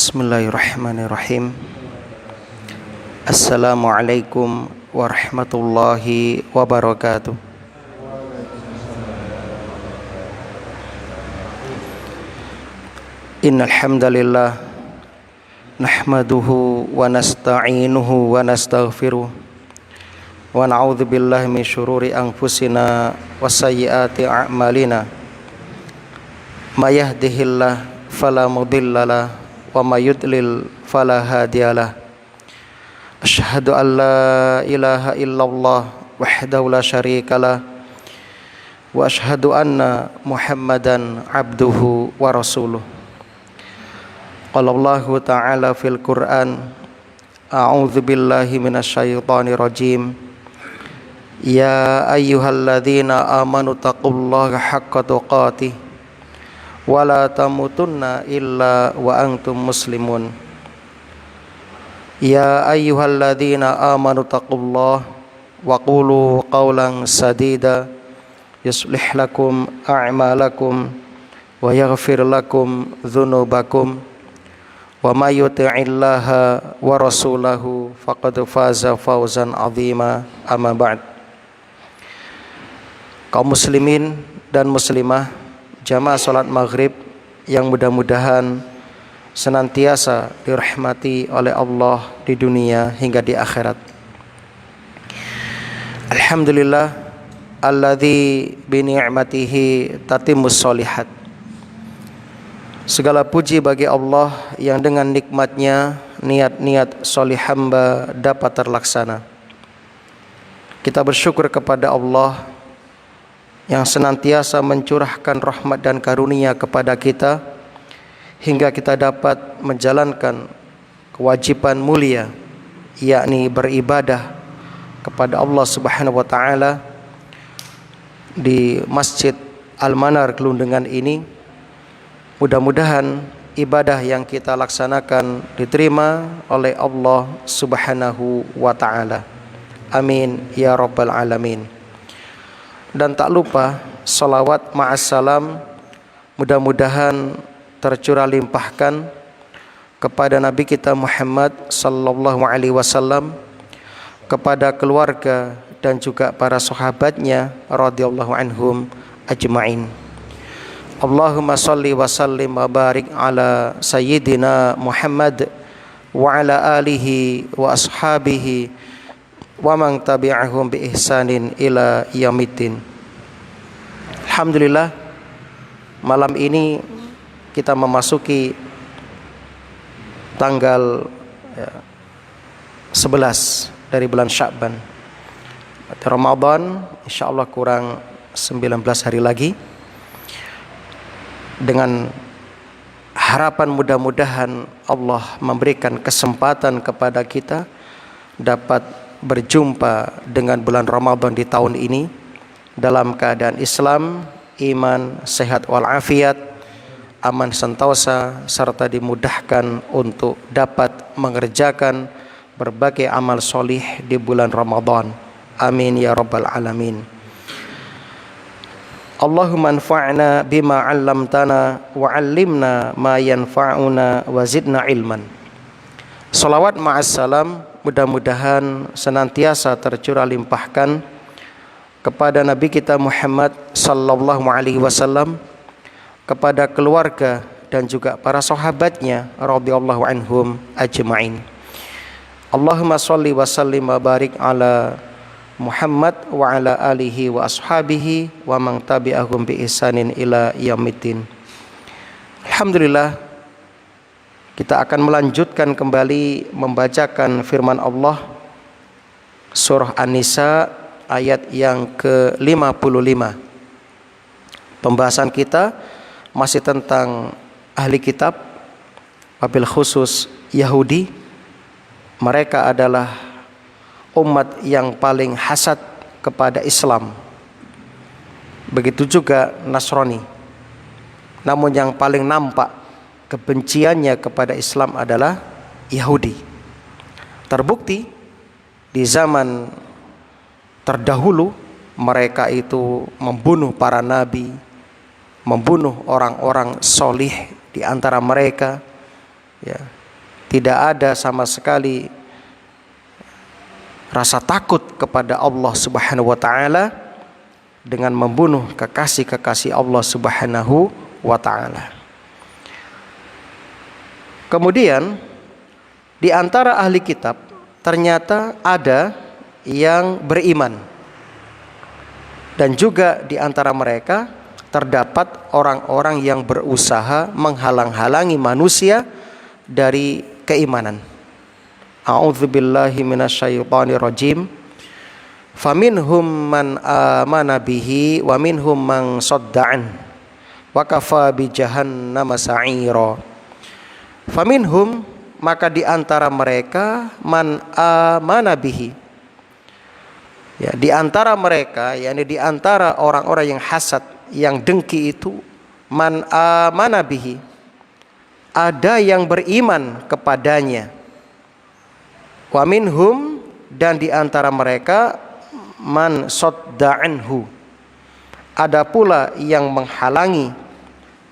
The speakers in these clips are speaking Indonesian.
Bismillahirrahmanirrahim. Assalamualaikum warahmatullahi wabarakatuh. Innal hamdalillah nahmaduhu wa nasta'inuhu wa nastaghfiruh wa na'udzu billahi min syururi anfusina wa sayyiati a'malina. May yahdihillahu fala mudhillalah wa may yudlil fala hadiyalah. Asyhadu an la ilaha illallah wahdahu la syarikalah wa asyhadu anna Muhammadan abduhu wa rasuluh. Qala Allahu ta'ala fil Qur'an, a'udzu billahi minasyaitonir rajim. Ya ayyuhalladzina amanu taqullaha haqqa tuqatih wa la tamutunna illa wa antum muslimun. Ya ayyuhalladzina amanu taqullaha wa qulu qawlan sadida yuslih lakum a'malakum wa yaghfir lakum dzunubakum wa may yuti'illaha wa rasulahu faqad faza fawzan 'azima. Amma ba'd. Kaum muslimin dan muslimah, jamaah salat maghrib yang mudah-mudahan senantiasa dirahmati oleh Allah di dunia hingga di akhirat. Alhamdulillah alladzi bi ni'matihi tatimmus sholihat. Segala puji bagi Allah yang dengan nikmatnya niat-niat solih hamba dapat terlaksana. Kita bersyukur kepada Allah yang senantiasa mencurahkan rahmat dan karunia kepada kita hingga kita dapat menjalankan kewajiban mulia, yakni beribadah kepada Allah Subhanahu wa taala di Masjid Al-Manar Gelundungan ini. Mudah-mudahan ibadah yang kita laksanakan diterima oleh Allah Subhanahu wa taala. Amin ya rabbal alamin. Dan tak lupa salawat ma'assalam mudah-mudahan tercurah limpahkan kepada Nabi kita Muhammad sallallahu alaihi wasallam, kepada keluarga dan juga para sahabatnya radhiyallahu anhum ajma'in. Allahumma salli wa sallim wa barik ala sayyidina Muhammad wa ala alihi wa ashabihi wa man tabi'ahum bi ihsanin ila yaumiddin. Alhamdulillah, malam ini kita memasuki tanggal 11 dari bulan Sya'ban. Ramadan insyaallah kurang 19 hari lagi. Dengan harapan mudah-mudahan Allah memberikan kesempatan kepada kita dapat berjumpa dengan bulan Ramadan di tahun ini dalam keadaan Islam, iman, sehat walafiat, aman sentosa, serta dimudahkan untuk dapat mengerjakan berbagai amal solih di bulan Ramadan. Amin ya rabbal alamin. Allahumma anfa'na bima 'allamtana wa 'allimna ma yanfa'una wa zidna ilman. Salawat ma'assalam mudah-mudahan senantiasa tercurah limpahkan kepada Nabi kita Muhammad sallallahu alaihi wasallam, kepada keluarga dan juga para sahabatnya radhiyallahu anhum ajma'in. Allahumma shalli wa sallim wa barik ala Muhammad wa ala alihi wa ashabihi wa man tabi'ahum bi ihsanin ila yaumiddin. Alhamdulillah, kita akan melanjutkan kembali membacakan firman Allah surah An-Nisa ayat yang ke-55. Pembahasan kita masih tentang ahli kitab, wabil khusus Yahudi. Mereka adalah umat yang paling hasad kepada Islam. Begitu juga Nasrani. Namun yang paling nampak kebenciannya kepada Islam adalah Yahudi. Terbukti di zaman terdahulu mereka itu membunuh para nabi, membunuh orang-orang solih di antara mereka, ya, tidak ada sama sekali rasa takut kepada Allah Subhanahu wa taala dengan membunuh kekasih-kekasih Allah Subhanahu wa taala. Kemudian di antara ahli kitab ternyata ada yang beriman, dan juga di antara mereka terdapat orang-orang yang berusaha menghalang-halangi manusia dari keimanan. A'udzubillahi minasyaitonirrajim. Faminhum man amana bihi wa minhum man sadda'an wa kafa bi jahannama sa'ira. Faminhum, maka di antara mereka, man amana bihi, ya, di antara mereka, yakni di antara orang-orang yang hasad, yang dengki itu, man amana bihi, ada yang beriman kepadanya. Wa minhum, dan di antara mereka, man sadda'anhu, ada pula yang menghalangi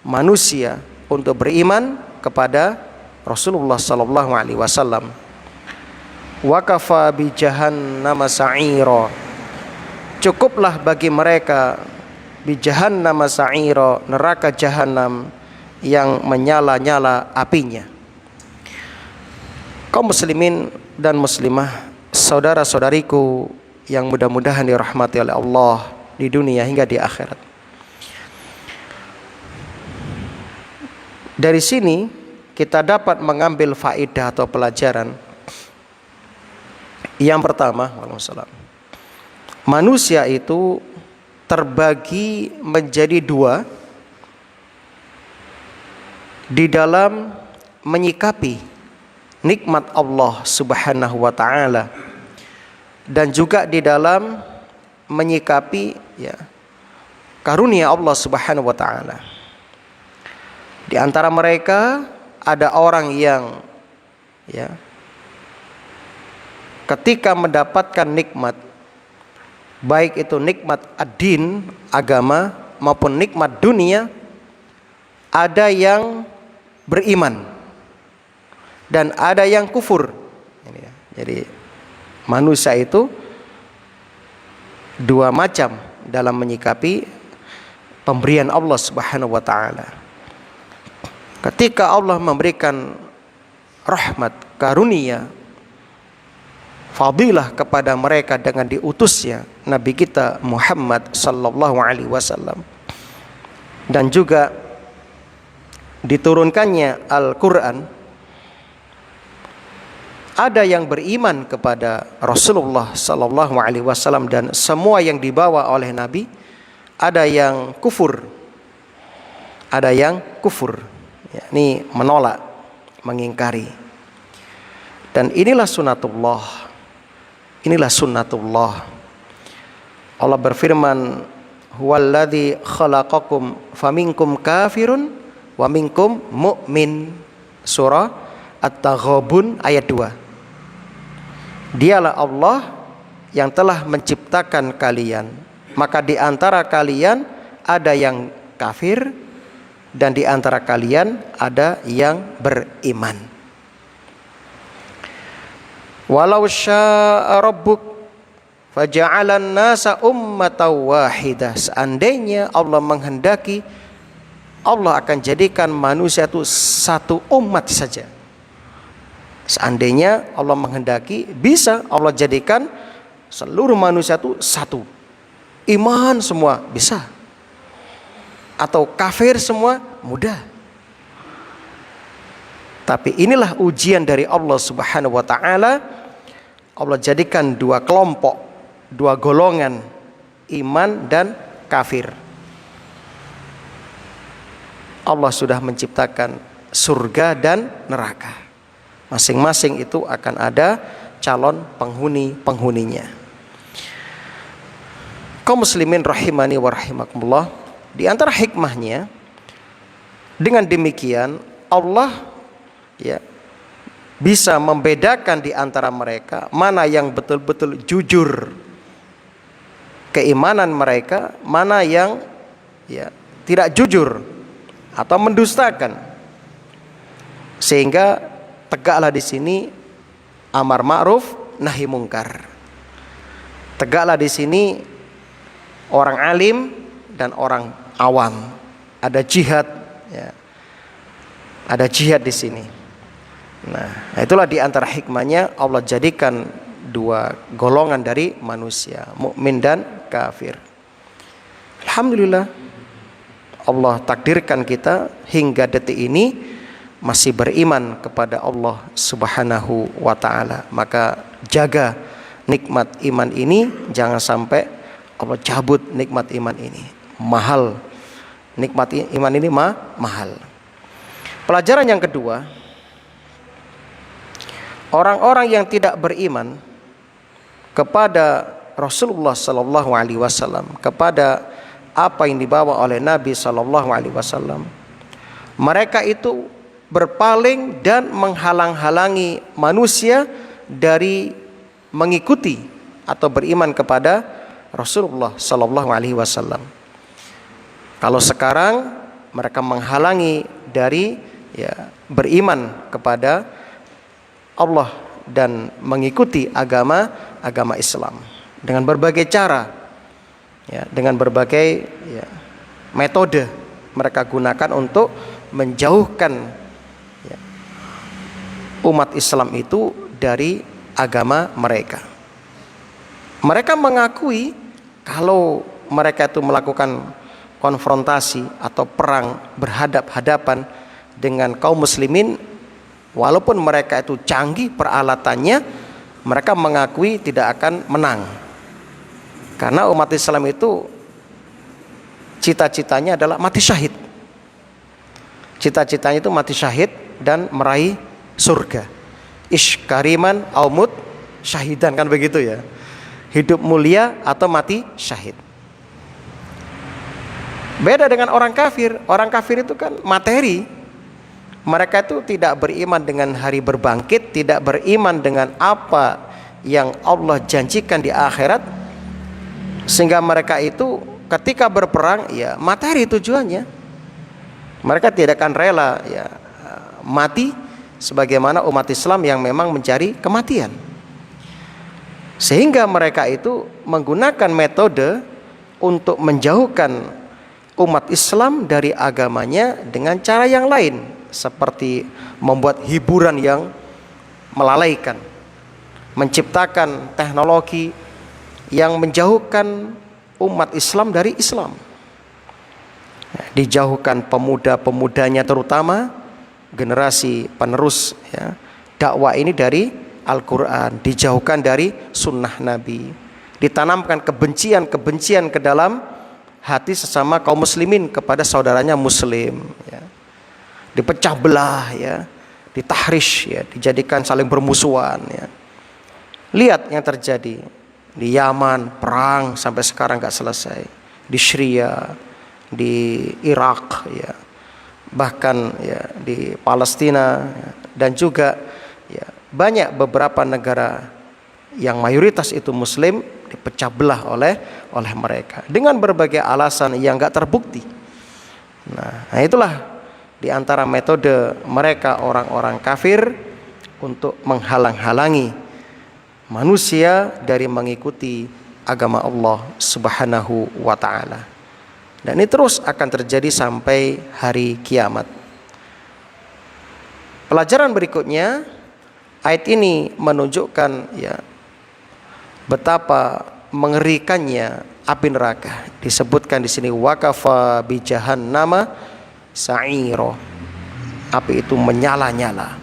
manusia untuk beriman kepada Rasulullah sallallahu alaihi wasallam. Wa kafa bi jahannama sa'ira, cukuplah bagi mereka bi jahannama sa'ira, neraka jahanam yang menyala-nyala apinya. Kaum muslimin dan muslimah, saudara-saudariku yang mudah-mudahan dirahmati oleh Allah di dunia hingga di akhirat. Dari sini kita dapat mengambil faedah atau pelajaran. Yang pertama, manusia itu terbagi menjadi dua di dalam menyikapi nikmat Allah Subhanahu wa taala, dan juga di dalam menyikapi, ya, karunia Allah Subhanahu wa taala. Di antara mereka ada orang yang, ya, ketika mendapatkan nikmat, baik itu nikmat ad-din, agama, maupun nikmat dunia, ada yang beriman dan ada yang kufur. Jadi manusia itu dua macam dalam menyikapi pemberian Allah Subhanahu wa taala. Ketika Allah memberikan rahmat, karunia, fadilah kepada mereka dengan diutusnya Nabi kita Muhammad sallallahu alaihi wasallam, dan juga diturunkannya Al-Qur'an, ada yang beriman kepada Rasulullah sallallahu alaihi wasallam dan semua yang dibawa oleh Nabi, ada yang kufur. Ada yang kufur, yakni menolak, mengingkari. Dan inilah sunnatullah. Inilah sunnatullah. Allah berfirman, "Huwallazi khalaqakum faminkum kafirun wa minkum mu'min." Surah At-Taghabun ayat 2. Dialah Allah yang telah menciptakan kalian, maka di antara kalian ada yang kafir dan di antara kalian ada yang beriman. Walau syaa rabbuk faja'alan nasa ummatan wahidah. Seandainya Allah menghendaki, Allah akan jadikan manusia itu satu umat saja. Seandainya Allah menghendaki, bisa Allah jadikan seluruh manusia itu satu, iman semua bisa, atau kafir semua mudah. Tapi inilah ujian dari Allah Subhanahu wa taala. Allah jadikan dua kelompok, dua golongan, iman dan kafir. Allah sudah menciptakan surga dan neraka. Masing-masing itu akan ada calon penghuni-penghuninya. Kaum muslimin rahimani wa rahimakumullah, di antara hikmahnya, dengan demikian Allah, ya, bisa membedakan di antara mereka mana yang betul-betul jujur keimanan mereka, mana yang, ya, tidak jujur atau mendustakan. Sehingga tegaklah di sini amar ma'ruf nahi mungkar. Tegaklah di sini orang alim dan orang awam. Ada jihad, ya. Ada jihad di sini. Nah, itulah di antara hikmahnya Allah jadikan dua golongan dari manusia, mukmin dan kafir. Alhamdulillah, Allah takdirkan kita hingga detik ini masih beriman kepada Allah Subhanahu wa taala. Maka jaga nikmat iman ini, jangan sampai Allah cabut nikmat iman ini. Mahal. Nikmat iman ini mahal. Pelajaran yang kedua, orang-orang yang tidak beriman kepada Rasulullah sallallahu alaihi wasallam, kepada apa yang dibawa oleh Nabi sallallahu alaihi wasallam, mereka itu berpaling dan menghalang-halangi manusia dari mengikuti atau beriman kepada Rasulullah sallallahu alaihi wasallam. Kalau sekarang mereka menghalangi dari beriman kepada Allah dan mengikuti agama Islam dengan berbagai cara, dengan berbagai metode mereka gunakan untuk menjauhkan umat Islam itu dari agama mereka. Mereka mengakui kalau mereka itu melakukan konfrontasi atau perang berhadap-hadapan dengan kaum muslimin, walaupun mereka itu canggih peralatannya, mereka mengakui tidak akan menang. Karena umat Islam itu cita-citanya adalah mati syahid. Cita-citanya itu mati syahid dan meraih surga. Ish kariman aumut syahidan, kan begitu ya. Hidup mulia atau mati syahid. Beda dengan orang kafir. Orang kafir itu kan materi. Mereka itu tidak beriman dengan hari berbangkit, tidak beriman dengan apa yang Allah janjikan di akhirat, sehingga mereka itu ketika berperang materi tujuannya. Mereka tidak akan rela mati sebagaimana umat Islam yang memang mencari kematian. Sehingga mereka itu menggunakan metode untuk menjauhkan umat Islam dari agamanya dengan cara yang lain, seperti membuat hiburan yang melalaikan, menciptakan teknologi yang menjauhkan umat Islam dari Islam. Dijauhkan pemuda-pemudanya, terutama generasi penerus dakwah ini dari Al-Quran, dijauhkan dari sunnah Nabi, ditanamkan kebencian-kebencian ke dalam hati sesama kaum muslimin kepada saudaranya muslim, dipecah belah, ditahrish, dijadikan saling bermusuhan. Lihat yang terjadi di Yaman, perang sampai sekarang gak selesai, di Syria, di Irak, bahkan di Palestina, dan juga banyak beberapa negara yang mayoritas itu muslim dipecah belah oleh mereka dengan berbagai alasan yang gak terbukti. Nah, itulah di antara metode mereka orang-orang kafir untuk menghalang-halangi manusia dari mengikuti agama Allah Subhanahu wa taala. Dan ini terus akan terjadi sampai hari kiamat. Pelajaran berikutnya, ayat ini menunjukkan betapa mengerikannya api neraka. Disebutkan di sini wakafa bi jahannama sa'iro. Api itu menyala-nyala.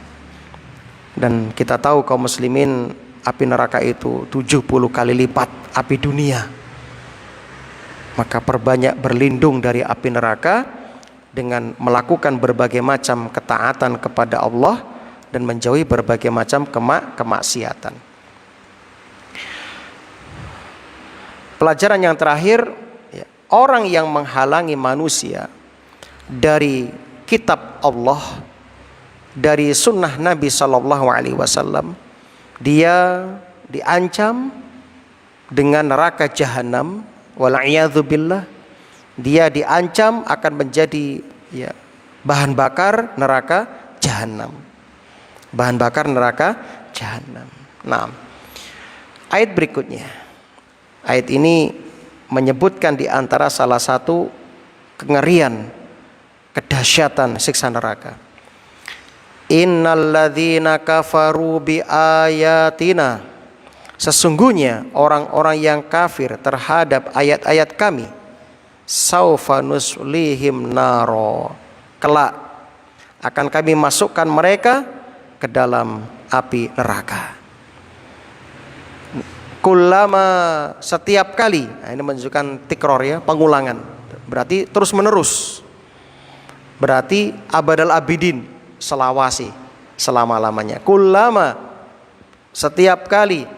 Dan kita tahu kaum muslimin, api neraka itu 70 kali lipat api dunia. Maka perbanyak berlindung dari api neraka dengan melakukan berbagai macam ketaatan kepada Allah dan menjauhi berbagai macam kemaksiatan. Pelajaran yang terakhir, orang yang menghalangi manusia dari kitab Allah, dari sunnah Nabi Sallallahu Alaihi Wasallam, dia diancam dengan neraka jahanam. Wala'iyadzubillah, dia diancam akan menjadi bahan bakar neraka jahanam. bahan bakar neraka jahanam. Nah, ayat berikutnya. Ayat ini menyebutkan di antara salah satu kengerian, kedahsyatan siksa neraka. Innalladzina kafaru bi ayatina, sesungguhnya orang-orang yang kafir terhadap ayat-ayat kami, saufa nuslihim naro, kelak akan kami masukkan mereka ke dalam api neraka. Kullama, setiap kali. Nah, ini menunjukkan tikror ya, pengulangan. Berarti terus menerus. Berarti abadal abidin, selawasi, selama-lamanya. Kullama, setiap kali.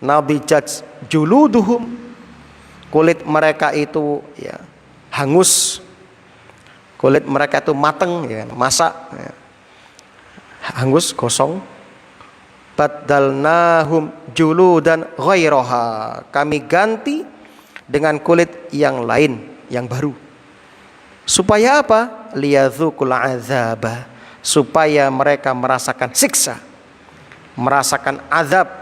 Nabijat juluduhum, kulit mereka itu ya hangus. Kulit mereka itu mateng ya, masak ya. Hangus, gosong. Baddalnahum juludan ghairaha, kami ganti dengan kulit yang lain, yang baru. Supaya apa? Liyadzuqul azaba, supaya mereka merasakan siksa, merasakan azab.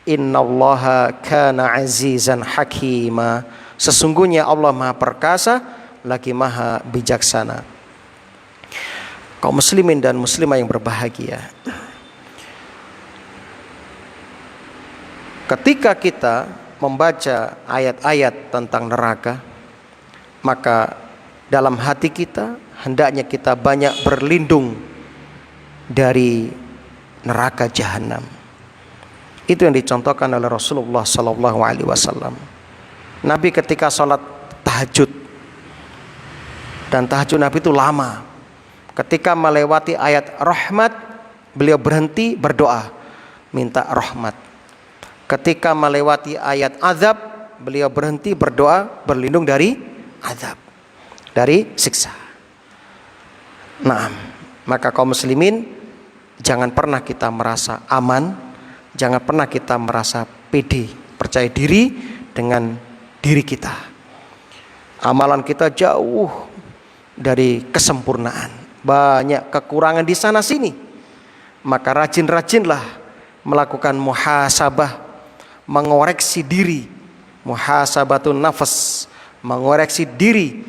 Innallaha kana azizan hakima, sesungguhnya Allah Maha Perkasa lagi Maha Bijaksana. Kaum muslimin dan muslimah yang berbahagia, ketika kita membaca ayat-ayat tentang neraka, maka dalam hati kita hendaknya kita banyak berlindung dari neraka jahanam. Itu yang dicontohkan oleh Rasulullah sallallahu alaihi wasallam. Nabi ketika sholat tahajud, dan tahajud Nabi itu lama. Ketika melewati ayat rahmat, beliau berhenti berdoa, minta rahmat. Ketika melewati ayat azab, beliau berhenti berdoa, berlindung dari azab, dari siksa. Nah, maka kaum muslimin, jangan pernah kita merasa aman, jangan pernah kita merasa pede, percaya diri dengan diri kita. Amalan kita jauh dari kesempurnaan, banyak kekurangan di sana sini. Maka rajin-rajinlah melakukan muhasabah, mengoreksi diri, muhasabatun nafas, mengoreksi diri.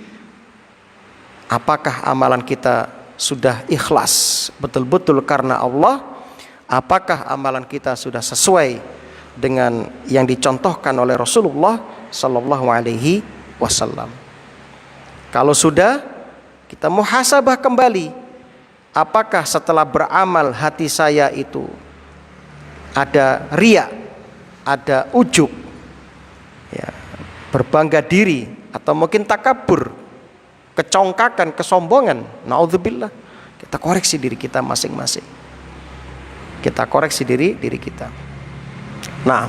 Apakah amalan kita sudah ikhlas betul-betul karena Allah? Apakah amalan kita sudah sesuai dengan yang dicontohkan oleh Rasulullah sallallahu alaihi wasallam? Kalau sudah, kita muhasabah kembali. Apakah setelah beramal hati saya itu ada riya, ada ujub, ya, berbangga diri, atau mungkin takabur, kecongkakan, kesombongan. Naudzubillah. Kita koreksi diri kita masing-masing. Kita koreksi diri kita. Nah,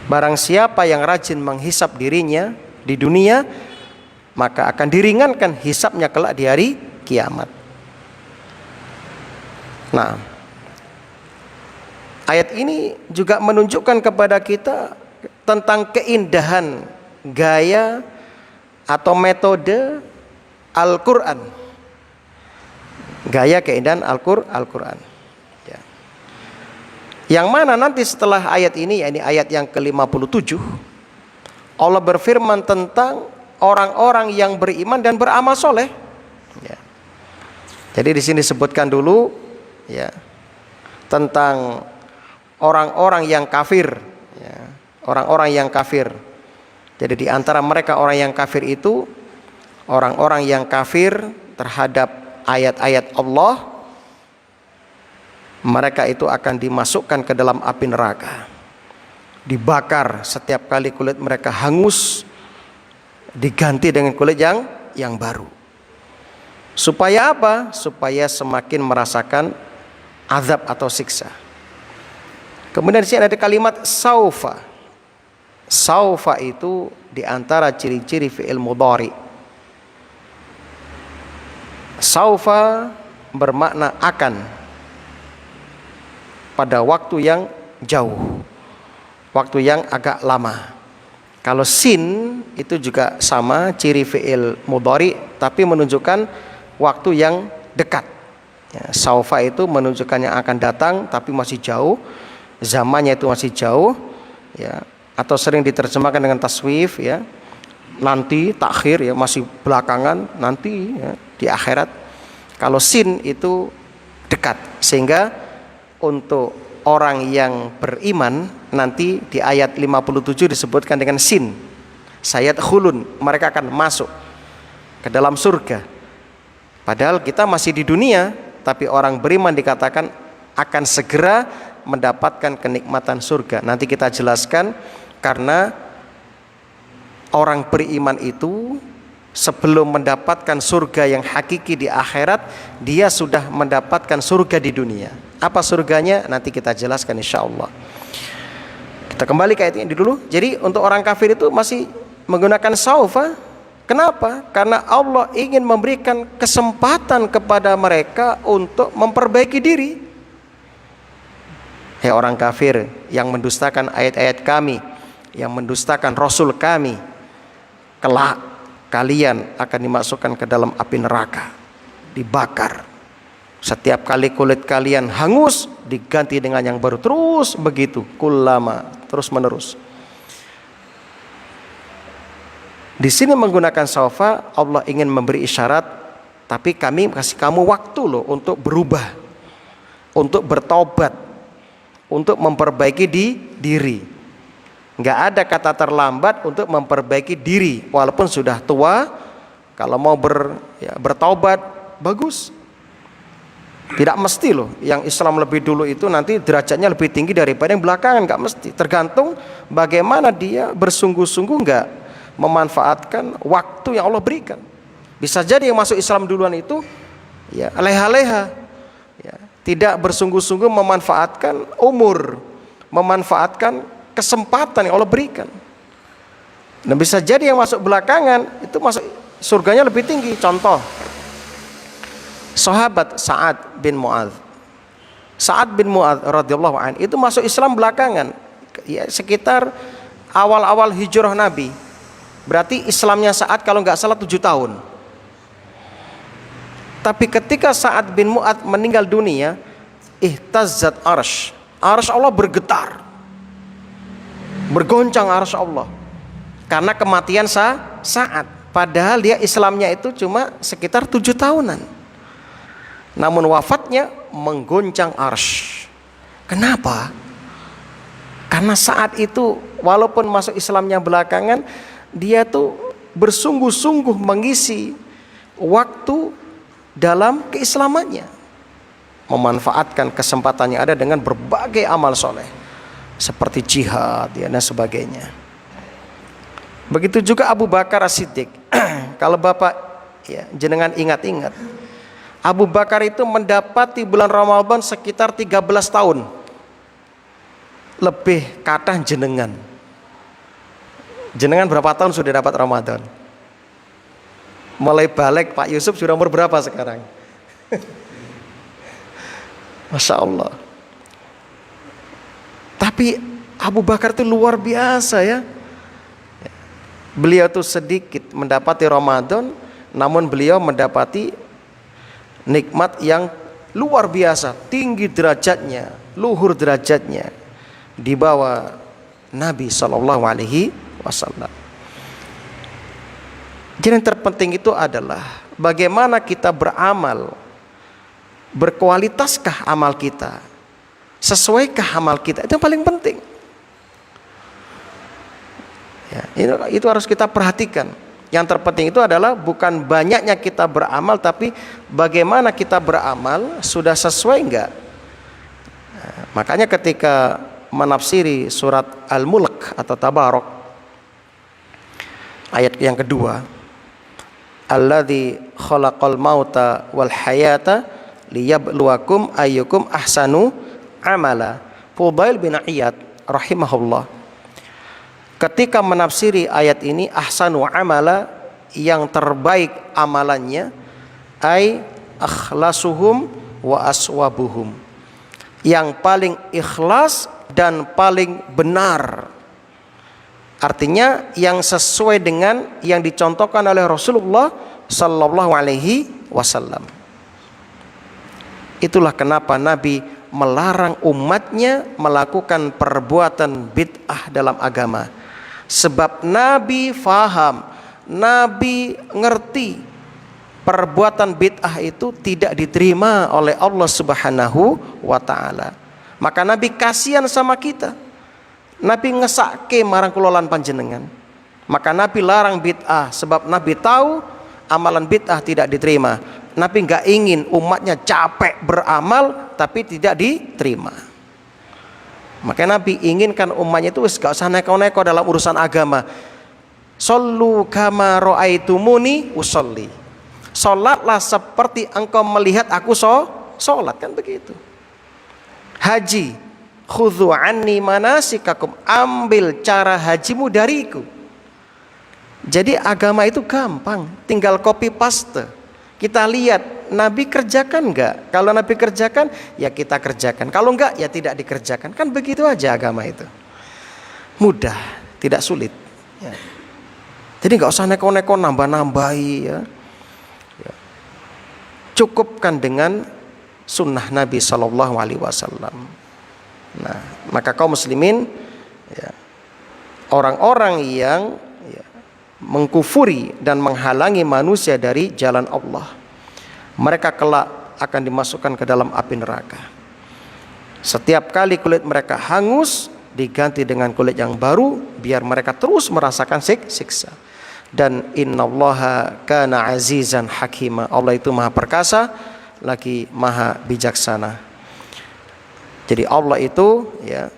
barang siapa yang rajin menghisap dirinya di dunia, maka akan diringankan hisapnya kelak di hari kiamat. Nah, ayat ini juga menunjukkan kepada kita tentang keindahan gaya atau metode Al-Quran. Gaya keindahan Al-Quran. Ya. Yang mana nanti setelah ayat ini, yakni ayat yang ke-57, Allah berfirman tentang orang-orang yang beriman dan beramal soleh. Ya. Jadi di sini disebutkan dulu, ya, tentang orang-orang yang kafir, ya, orang-orang yang kafir. Jadi di antara mereka orang yang kafir itu orang-orang yang kafir terhadap ayat-ayat Allah, mereka itu akan dimasukkan ke dalam api neraka, dibakar. Setiap kali kulit mereka hangus, diganti dengan kulit yang baru. Supaya apa? Supaya semakin merasakan azab atau siksa. Kemudian di sini ada kalimat saufa. Saufa itu diantara ciri-ciri fi'il mudhari. Saufa bermakna akan, pada waktu yang jauh, waktu yang agak lama. Kalau sin itu juga sama, ciri fi'il mudhari, tapi menunjukkan waktu yang dekat. Ya, saufa itu menunjukkan yang akan datang tapi masih jauh, zamannya itu masih jauh, ya. Atau sering diterjemahkan dengan taswif, ya. Nanti, takhir, ya, masih belakangan, nanti, ya, di akhirat. Kalau sin itu dekat, sehingga untuk orang yang beriman nanti di ayat 57 disebutkan dengan sin, sayat khulun, mereka akan masuk ke dalam surga. Padahal kita masih di dunia, tapi orang beriman dikatakan akan segera mendapatkan kenikmatan surga. Nanti kita jelaskan, karena orang beriman itu sebelum mendapatkan surga yang hakiki di akhirat, dia sudah mendapatkan surga di dunia. Apa surganya? Nanti kita jelaskan insya Allah. Kita kembali ke ayat ini dulu. Jadi untuk orang kafir itu masih menggunakan saufa. Kenapa? Karena Allah ingin memberikan kesempatan kepada mereka untuk memperbaiki diri. Hei orang kafir yang mendustakan ayat-ayat kami, yang mendustakan Rasul kami, kelak kalian akan dimasukkan ke dalam api neraka, dibakar. Setiap kali kulit kalian hangus, diganti dengan yang baru, terus begitu, kullama, terus menerus. Di sini menggunakan saufa, Allah ingin memberi isyarat, tapi kami kasih kamu waktu loh untuk berubah, untuk bertobat, untuk memperbaiki diri. Nggak ada kata terlambat untuk memperbaiki diri, walaupun sudah tua. Kalau mau bertobat, bagus. Tidak mesti loh, yang Islam lebih dulu itu nanti derajatnya lebih tinggi daripada yang belakangan, nggak mesti. Tergantung bagaimana dia bersungguh-sungguh nggak memanfaatkan waktu yang Allah berikan. Bisa jadi yang masuk Islam duluan itu ya leha-leha, ya, tidak bersungguh-sungguh memanfaatkan umur, memanfaatkan kesempatan yang Allah berikan. Dan bisa jadi yang masuk belakangan itu masuk surganya lebih tinggi. Contoh, sahabat Sa'ad bin Mu'adz. Sa'ad bin Mu'adz radhiyallahu anhu itu masuk Islam belakangan, ya, sekitar awal-awal hijrah Nabi. Berarti Islamnya Sa'ad kalau nggak salah 7 tahun. Tapi ketika Sa'ad bin Mu'adz meninggal dunia, ihtazzat arsy. Arsy Allah bergetar, bergoncang arsy Allah karena kematian Sa'ad. Padahal dia Islamnya itu cuma sekitar 7 tahunan. Namun wafatnya menggoncang arsy. Kenapa? Karena Sa'ad itu walaupun masuk Islamnya belakangan, dia tuh bersungguh-sungguh mengisi waktu dalam keislamannya, memanfaatkan kesempatan yang ada dengan berbagai amal soleh seperti jihad, ya, dan sebagainya. Begitu juga Abu Bakar As-Siddiq. Kalau Bapak, ya, jenengan ingat-ingat, Abu Bakar itu mendapati bulan Ramadan sekitar 13 tahun. Lebih kata jenengan. Jenengan berapa tahun sudah dapat Ramadan? Mulai balik Pak Yusuf sudah umur berapa sekarang? Masya Allah. Tapi Abu Bakar itu luar biasa, ya. Beliau itu sedikit mendapati Ramadan, namun beliau mendapati nikmat yang luar biasa, tinggi derajatnya, luhur derajatnya di bawah Nabi SAW. Jadi yang terpenting itu adalah bagaimana kita beramal, berkualitaskah amal kita, sesuaikah amal kita, itu yang paling penting. Ya, itu harus kita perhatikan. Yang terpenting itu adalah bukan banyaknya kita beramal, tapi bagaimana kita beramal sudah sesuai enggak. Nah, makanya ketika menafsiri surat Al-Mulk atau Tabarok, ayat yang kedua, alladzi khalaqal mauta wal hayata liyabluwakum ayyukum ahsanu amala. Fudail bin Iyad rahimahullah ketika menafsiri ayat ini, ahsanu amala, yang terbaik amalannya, ai akhlasuhum wa aswabuhum, yang paling ikhlas dan paling benar. Artinya yang sesuai dengan yang dicontohkan oleh Rasulullah sallallahu alaihi wasallam. Itulah kenapa Nabi melarang umatnya melakukan perbuatan bid'ah dalam agama. Sebab Nabi faham, Nabi ngerti perbuatan bid'ah itu tidak diterima oleh Allah Subhanahu wa ta'ala. Maka Nabi kasihan sama kita. Nabi ngesake marang kulolan panjenengan. Maka Nabi larang bid'ah, sebab Nabi tahu amalan bid'ah tidak diterima. Nabi nggak ingin umatnya capek beramal tapi tidak diterima. Maka Nabi inginkan umatnya itu gak usah neko-neko dalam urusan agama. Sallu kama ra'aitumuni usolli. Salatlah seperti engkau melihat aku salat, kan begitu. Haji, khudhu anni manasikakum, ambil cara hajimu dariku. Jadi agama itu gampang, tinggal copy paste. Kita lihat Nabi kerjakan enggak? Kalau Nabi kerjakan, ya kita kerjakan. Kalau enggak, ya tidak dikerjakan. Kan begitu aja agama itu. Mudah, tidak sulit. Ya. Jadi enggak usah neko-neko nambah-nambahi. Ya. Ya. Cukupkan dengan sunnah Nabi SAW. Nah, maka kaum muslimin, ya, orang-orang yang mengkufuri dan menghalangi manusia dari jalan Allah, mereka kelak akan dimasukkan ke dalam api neraka. Setiap kali kulit mereka hangus, diganti dengan kulit yang baru, biar mereka terus merasakan siksa. Dan innallaha kana azizan hakima, Allah itu maha perkasa lagi maha bijaksana. Jadi Allah itu, ya,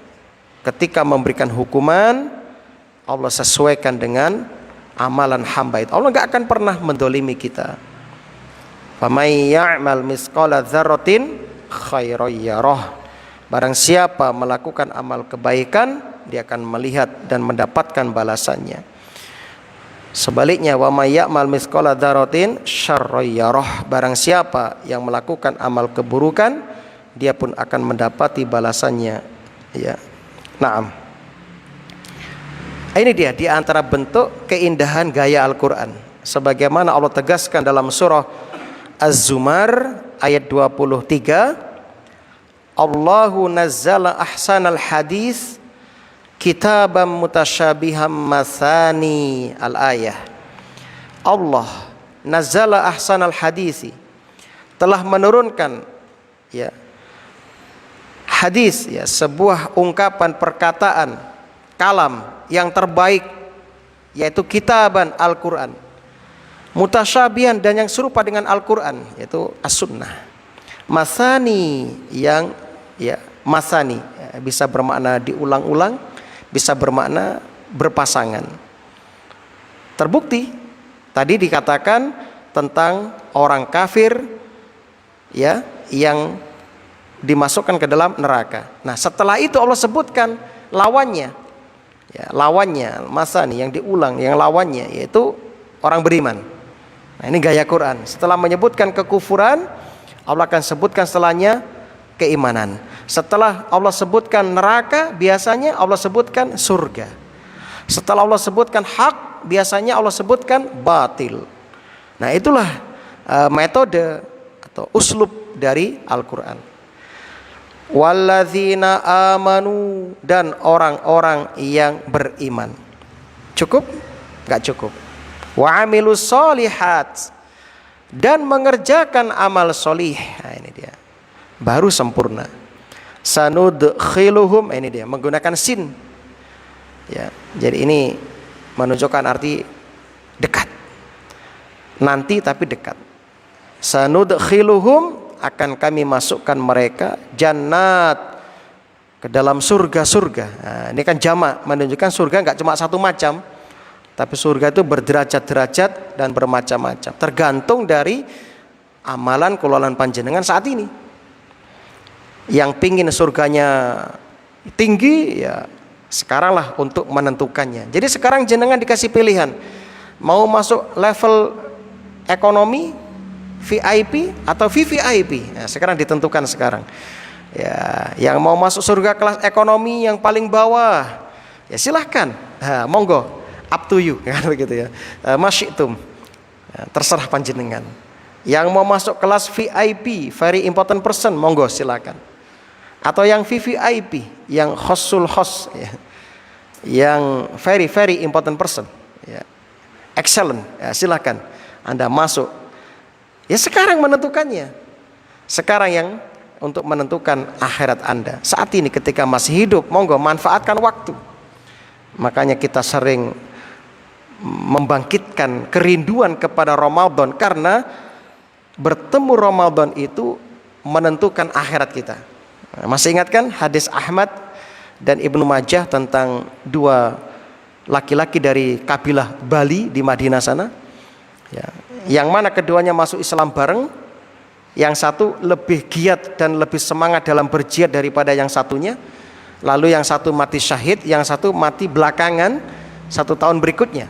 ketika memberikan hukuman, Allah sesuaikan dengan amalan hamba itu. Allah nggak akan pernah mendolimi kita. Famay ya'mal misqala dzarratin khairan yarah. Barang siapa melakukan amal kebaikan, dia akan melihat dan mendapatkan balasannya. Sebaliknya, wa may ya'mal misqala dzarratin syarran yarah. Barang siapa yang melakukan amal keburukan, dia pun akan mendapati balasannya. Ya. Naam. Ini dia di antara bentuk keindahan gaya Al-Quran. Sebagaimana Allah tegaskan dalam surah Az-Zumar ayat 23, Allahu nazzala ahsanal hadis kitaban mutasyabihan mathani al-ayah. Allah nazzala ahsanal hadisi, telah menurunkan, ya, hadis, ya, sebuah ungkapan perkataan kalam yang terbaik, yaitu kitaban Al-Quran, mutasyabihan dan yang serupa dengan Al-Quran, yaitu As-Sunnah. Masani, yang, ya, masani, ya, bisa bermakna diulang-ulang, bisa bermakna berpasangan. Terbukti tadi dikatakan tentang orang kafir, ya, yang dimasukkan ke dalam neraka. Nah, setelah itu Allah sebutkan lawannya. Ya, lawannya masani, yang diulang, yang lawannya yaitu orang beriman. Nah, ini gaya Quran. Setelah menyebutkan kekufuran, Allah akan sebutkan setelahnya keimanan. Setelah Allah sebutkan neraka, biasanya Allah sebutkan surga. Setelah Allah sebutkan hak, biasanya Allah sebutkan batil. Nah, itulah metode atau uslub dari Al-Quran. Walladzina amanu, dan orang-orang yang beriman. Cukup? Enggak cukup. Wa amilus solihat, dan mengerjakan amal solih. Nah, ini dia, baru sempurna. Sanudkhiluhum, ini dia, menggunakan sin, ya, jadi ini menunjukkan arti dekat, nanti tapi dekat. Sanudkhiluhum, akan kami masukkan mereka jannat, ke dalam surga-surga. Nah, ini kan jamak, menunjukkan surga enggak cuma satu macam, tapi surga itu berderajat-derajat dan bermacam-macam, tergantung dari amalan kulolan panjenengan saat ini. Yang pingin surganya tinggi, ya sekaranglah untuk menentukannya. Jadi sekarang jenengan dikasih pilihan, mau masuk level ekonomi, VIP atau VVIP. Nah, sekarang ditentukan sekarang. Ya, yang mau masuk surga kelas ekonomi yang paling bawah, ya silahkan. Nah, monggo, up to you, kan begitu ya. Masyitum, ya, terserah panjenengan. Yang mau masuk kelas VIP, very important person, monggo silakan. Atau yang VVIP, yang khossul khos, ya, yang very very important person, ya, excellent, ya, silakan Anda masuk. Ya sekarang menentukannya. Sekarang yang untuk menentukan akhirat Anda. Saat ini ketika masih hidup, monggo manfaatkan waktu. Makanya kita sering membangkitkan kerinduan kepada Ramadan, karena bertemu Ramadan itu menentukan akhirat kita. Masih ingat kan hadis Ahmad dan Ibnu Majah tentang dua laki-laki dari kabilah Bali di Madinah sana, ya, yang mana keduanya masuk Islam bareng. Yang satu lebih giat dan lebih semangat dalam berjihad daripada yang satunya. Lalu yang satu mati syahid, yang satu mati belakangan 1 tahun berikutnya.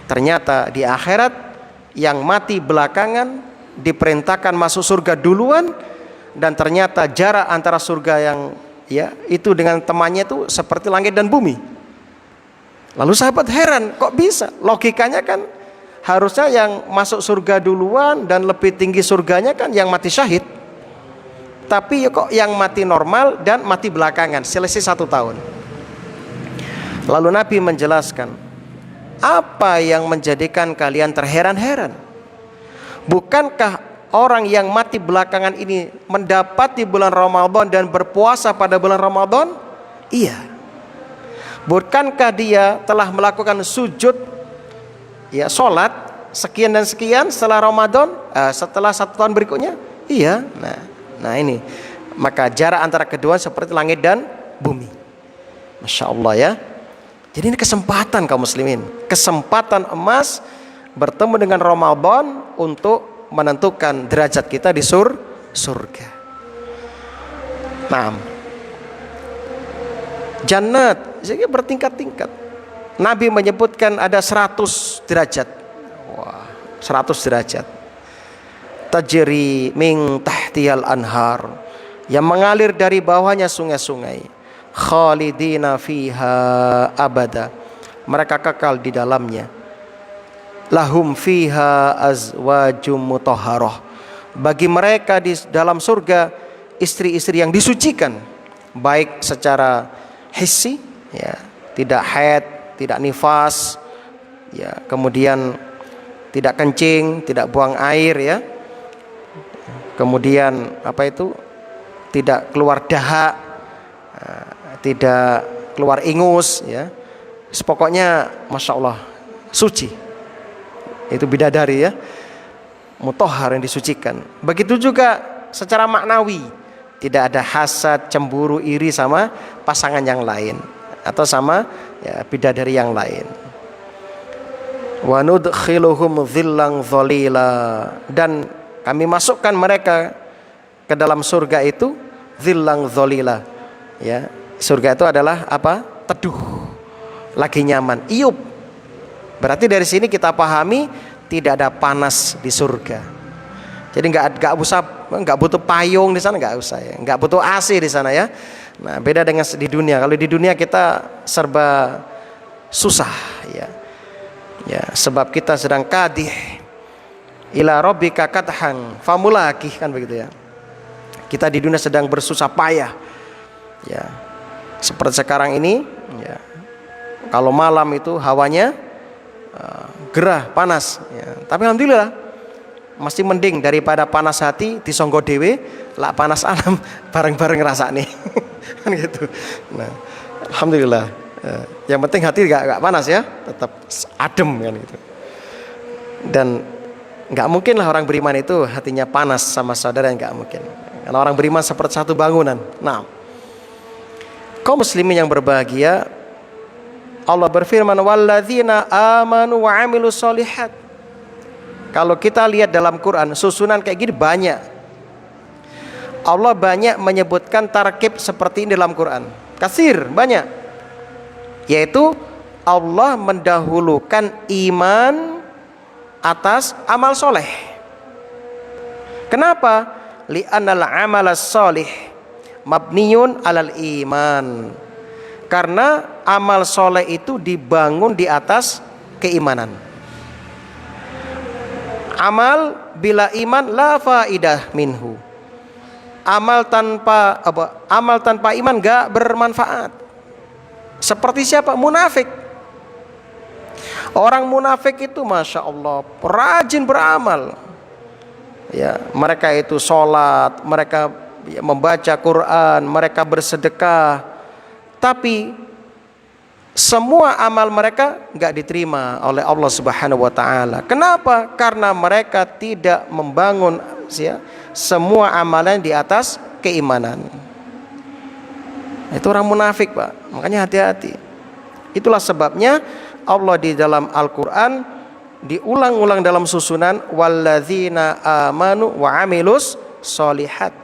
Ternyata di akhirat yang mati belakangan diperintahkan masuk surga duluan, dan ternyata jarak antara surga yang ya itu dengan temannya itu seperti langit dan bumi. Lalu sahabat heran, kok bisa? Logikanya kan harusnya yang masuk surga duluan dan lebih tinggi surganya kan yang mati syahid. Tapi kok yang mati normal dan mati belakangan, selisih 1 tahun. Lalu Nabi menjelaskan, apa yang menjadikan kalian terheran-heran? Bukankah orang yang mati belakangan ini mendapati bulan Ramadan dan berpuasa pada bulan Ramadan? Iya. Bukankah dia telah melakukan sujud, ya, sholat sekian dan sekian setelah Ramadan, setelah 1 tahun berikutnya? Iya. Nah ini, maka jarak antara kedua seperti langit dan bumi. Masya Allah ya. Jadi ini kesempatan kaum muslimin, kesempatan emas bertemu dengan Ramadan untuk menentukan derajat kita di surga. Nah, jannat jadi bertingkat-tingkat. Nabi menyebutkan ada 100 derajat. Wah, 100 derajat. Tajri min tahtiyal anhar, yang mengalir dari bawahnya sungai-sungai. Khalidina fiha abada, mereka kekal di dalamnya. Lahum fiha azwajum mutahharah, bagi mereka di dalam surga istri-istri yang disucikan, baik secara hissi, ya, tidak haid, tidak nifas, ya, kemudian tidak kencing, tidak buang air, ya, kemudian tidak keluar dahak, tidak keluar ingus, ya, pokoknya masya Allah suci. Itu bidadari, ya, mutahhar, yang disucikan. Begitu juga secara maknawi, tidak ada hasad, cemburu, iri sama pasangan yang lain atau sama, ya, bidadari yang lain. Wa nudkhiluhum dhillan dhalila, dan kami masukkan mereka ke dalam surga itu dhillan dhalila, ya. Surga itu adalah apa? Teduh, lagi nyaman, iup. Berarti dari sini kita pahami tidak ada panas di surga. Jadi nggak butuh payung di sana, nggak usah, ya. Nggak butuh AC di sana, ya. Nah, beda dengan di dunia. Kalau di dunia kita serba susah, ya. Ya, sebab kita sedang kadih ila rabbika kadhan famulaki, kan begitu, ya. Kita di dunia sedang bersusah payah, ya. Seperti sekarang ini, ya, kalau malam itu hawanya gerah, panas, ya. Tapi alhamdulillah masih mending daripada panas hati disonggo dewe lah panas alam bareng-bareng rasa nih. Kan gitu. Nah, alhamdulillah, yang penting hati gak panas, ya, tetap adem, kan gitu. Dan gak mungkin lah orang beriman itu hatinya panas sama saudara, yang gak mungkin. Karena orang beriman seperti satu bangunan. Nah, kaum muslimin yang berbahagia, Allah berfirman, walladzina amanu wa amilus solihat. Kalau kita lihat dalam Quran, susunan kayak gini banyak. Allah banyak menyebutkan tarkib seperti ini dalam Quran. Katsir, banyak. Yaitu Allah mendahulukan iman atas amal soleh. Kenapa? Li'annal amalas solih mabniyun alal iman. Karena amal soleh itu dibangun di atas keimanan. Amal bila iman la faidah minhu. Amal tanpa iman gak bermanfaat. Seperti siapa? Munafik. Orang munafik itu masya Allah rajin beramal. Ya, mereka itu sholat, mereka membaca Quran, mereka bersedekah, tapi semua amal mereka nggak diterima oleh Allah Subhanahu wa taala. Kenapa? Karena mereka tidak membangun semua amalan di atas keimanan. Itu orang munafik, Pak. Makanya hati-hati. Itulah sebabnya Allah di dalam Al-Qur'an diulang-ulang dalam susunan walladzina amanu wa amilus solihat.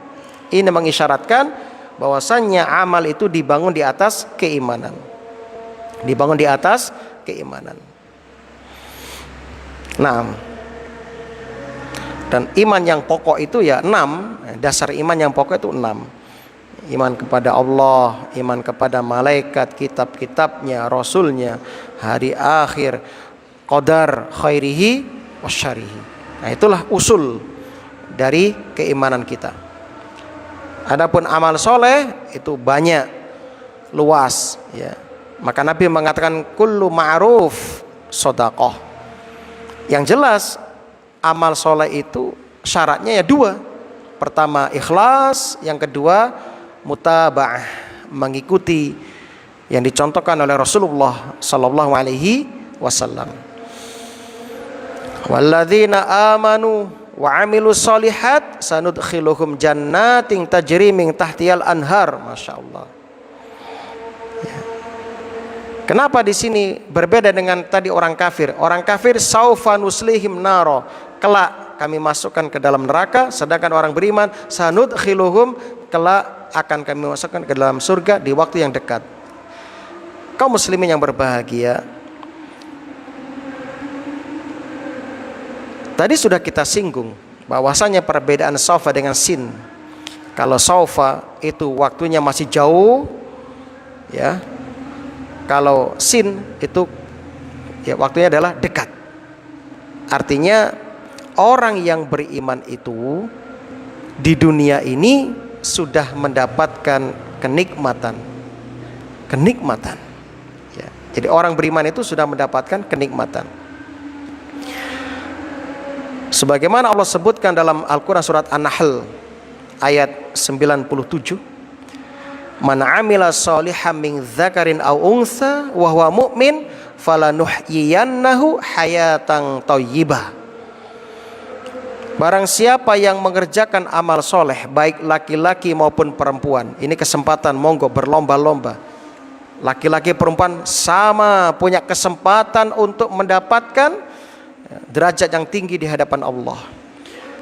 Ini mengisyaratkan bahwasannya amal itu dibangun di atas keimanan. Dibangun di atas keimanan. Nah, dan iman yang pokok itu ya 6. Dasar iman yang pokok itu 6. Iman kepada Allah, iman kepada malaikat, kitab-kitabnya, rasulnya, hari akhir, qadar khairihi wasyarihi. Nah, itulah usul dari keimanan kita. Adapun amal soleh itu banyak, luas, ya. Maka Nabi mengatakan kullu ma'ruf shadaqah. Yang jelas amal soleh itu syaratnya ya 2. Pertama ikhlas, yang kedua mutaba'ah, mengikuti yang dicontohkan oleh Rasulullah sallallahu alaihi wasallam. Walladzina amanu wa amilus solihat sanudkhiluhum jannatin tajri min tahtiyal anhar. Masya Allah. Ya. Kenapa di sini berbeda dengan tadi orang kafir? Orang kafir saufa nuslihim naro, kelak kami masukkan ke dalam neraka. Sedangkan orang beriman sanudkhiluhum, kelak akan kami masukkan ke dalam surga di waktu yang dekat. Kaum muslimin yang berbahagia, tadi sudah kita singgung bahwasanya perbedaan saufa dengan sin. Kalau saufa itu waktunya masih jauh, ya. Kalau sin itu ya waktunya adalah dekat. Artinya orang yang beriman itu di dunia ini sudah mendapatkan kenikmatan. Ya. Jadi orang beriman itu sudah mendapatkan kenikmatan. Sebagaimana Allah sebutkan dalam Al-Quran surat An-Nahl ayat 97, man amila sholihan min dzakarin aw untha wa huwa mu'min falanuhyiyannahu hayatan thayyibah. Barang siapa yang mengerjakan amal soleh, baik laki-laki maupun perempuan, ini kesempatan, monggo berlomba-lomba. Laki-laki perempuan sama punya kesempatan untuk mendapatkan derajat yang tinggi di hadapan Allah.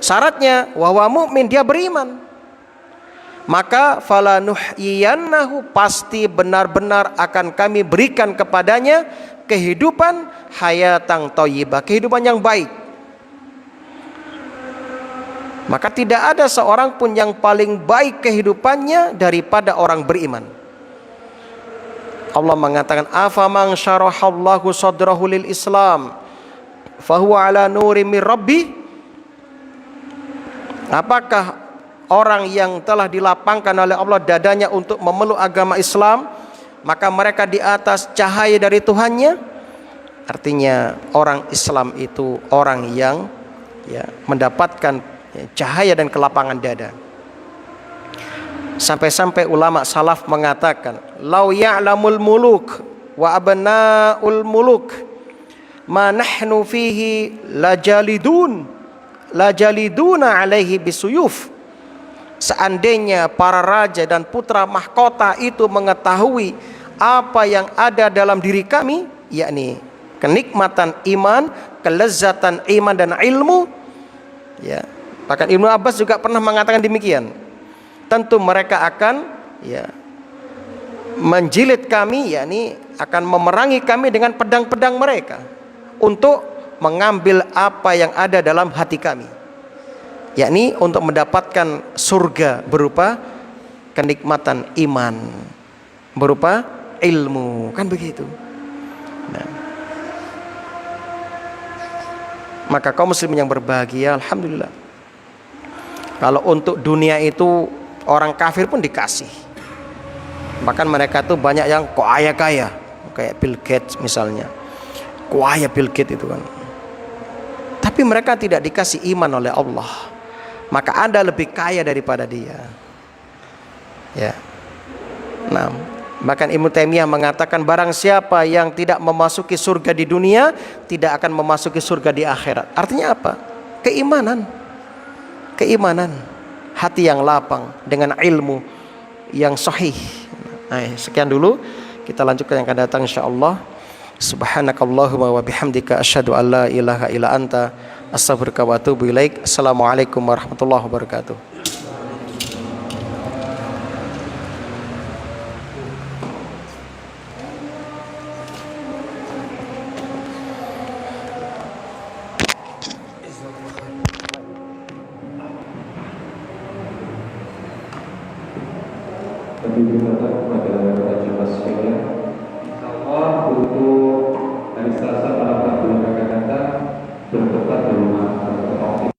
Syaratnya wahwa mu'min, dia beriman. Maka falanuhyiyannahu, pasti benar-benar akan kami berikan kepadanya kehidupan hayatan thayyibah, kehidupan yang baik. Maka tidak ada seorang pun yang paling baik kehidupannya daripada orang beriman. Allah mengatakan afaman syarahallahu sadrahu lil Islam fahuwa ala nurim mir rabbi. Apakah orang yang telah dilapangkan oleh Allah dadanya untuk memeluk agama Islam, maka mereka di atas cahaya dari Tuhannya? Artinya orang Islam itu orang yang mendapatkan cahaya dan kelapangan dada. Sampai-sampai ulama salaf mengatakan, lau ya'lamul muluk wa abna'ul muluk ma nahnu fihi lajaliduna alaihi bisuyuf. Seandainya para raja dan putra mahkota itu mengetahui apa yang ada dalam diri kami, yakni kenikmatan iman, kelezatan iman dan ilmu, ya. Bahkan Ibnu Abbas juga pernah mengatakan demikian. Tentu mereka akan menjilid kami, yakni akan memerangi kami dengan pedang-pedang mereka untuk mengambil apa yang ada dalam hati kami, yakni untuk mendapatkan surga berupa kenikmatan iman, berupa ilmu, kan begitu. Nah, Maka kaum muslimin yang berbahagia, alhamdulillah. Kalau untuk dunia itu orang kafir pun dikasih. Bahkan mereka tuh banyak yang kaya-kaya, kayak Bill Gates misalnya. Kaya Bill Gates itu kan. Tapi mereka tidak dikasih iman oleh Allah. Maka Anda lebih kaya daripada dia. Ya. Nah, bahkan Ibnu Taimiyah mengatakan barang siapa yang tidak memasuki surga di dunia tidak akan memasuki surga di akhirat. Artinya apa? Keimanan. Keimanan, hati yang lapang dengan ilmu yang sahih. Nah, sekian dulu, kita lanjutkan yang akan datang insyaallah. Subhanakallahumma wa bihamdika asyhadu an la ilaha illa anta astaghfiruka wa atubu ilaik. Assalamualaikum warahmatullahi wabarakatuh. Lebih berkata kepada Raja Sekalian, insyaAllah untuk hari Selasa pada 4 bulan akan datang bertempat di rumah Taufik